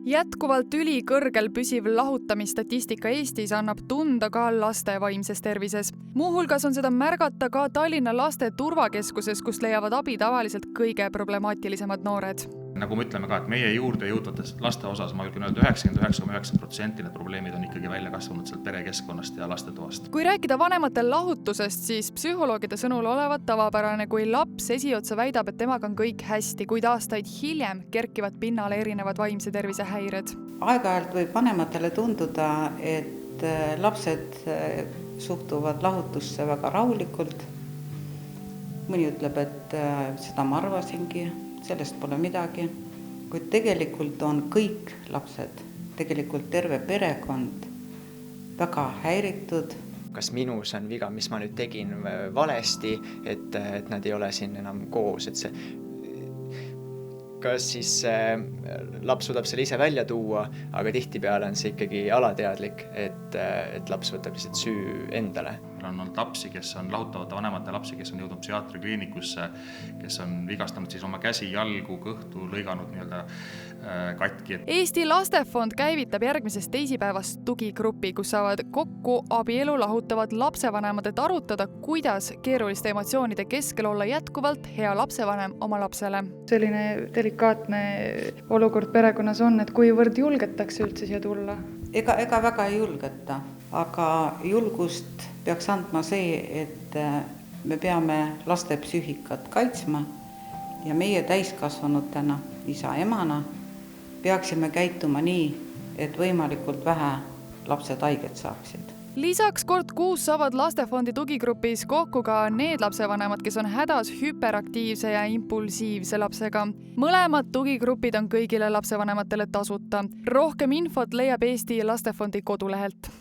Jätkuvalt ülikõrgel püsiv lahutamisstatistika Eestis annab tunda ka laste vaimses tervises. Muuhulgas on seda märgata ka Tallinna laste turvakeskuses, kus leiavad abi tavaliselt kõige problemaatilisemad noored. Nagu me ütleme ka, et meie juurde jõudvatest laste osas, ma julgen öelda 99,9% need probleemid on ikkagi välja kasvanud sealt perekeskkonnast ja lastetoast. Kui rääkida vanemate lahutusest, siis psühholoogide sõnul olevat tavapärane, kui laps esiotsa väidab, et temaga on kõik hästi, kuid aastaid hiljem kerkivad pinnale erinevad vaimse tervise häired. Aeg-ajalt võib vanematele tunduda, et lapsed suhtuvad lahutusse väga rahulikult. Mõni ütleb, et seda ma arvasingi, sellest pole midagi, kuid tegelikult on kõik lapsed, tegelikult terve perekond väga häiritud. Kas minus on viga, mis ma nüüd tegin valesti, et nad ei ole siin enam koos, et kas siis laps suudab selle ise välja tuua, aga tihtipeale on see ikkagi alateadlik, et laps võtab lihtsalt süü endale. On olnud lapsi, kes on lahutavate vanemate lapsi, kes on jõudnud psühhiaatrikliinikusse, kes on vigastanud siis oma käsi, jalgu, kõhtu, lõiganud katki. Eesti Lastefond käivitab järgmisest teisipäevast tugigrupi, kus saavad kokku abielu lahutavad lapsevanemad, et arutada, kuidas keeruliste emotsioonide keskel olla jätkuvalt hea lapsevanem oma lapsele. Selline delikaatne olukord perekonnas on, et kuivõrd julgetakse üldse siia tulla? Ega väga ei julgeta, aga julgust peaks andma see, et me peame laste psüühikat kaitsma ja meie täiskasvanutena, isa, emana, peaksime käituma nii, et võimalikult vähe lapsed haiget saaksid. Lisaks kord kuus saavad Lastefondi tugigrupis kokku ka need lapsevanemad, kes on hädas hüperaktiivse ja impulsiivse lapsega. Mõlemad tugigrupid on kõigile lapsevanematele tasuta. Rohkem infot leiab Eesti Lastefondi kodulehelt.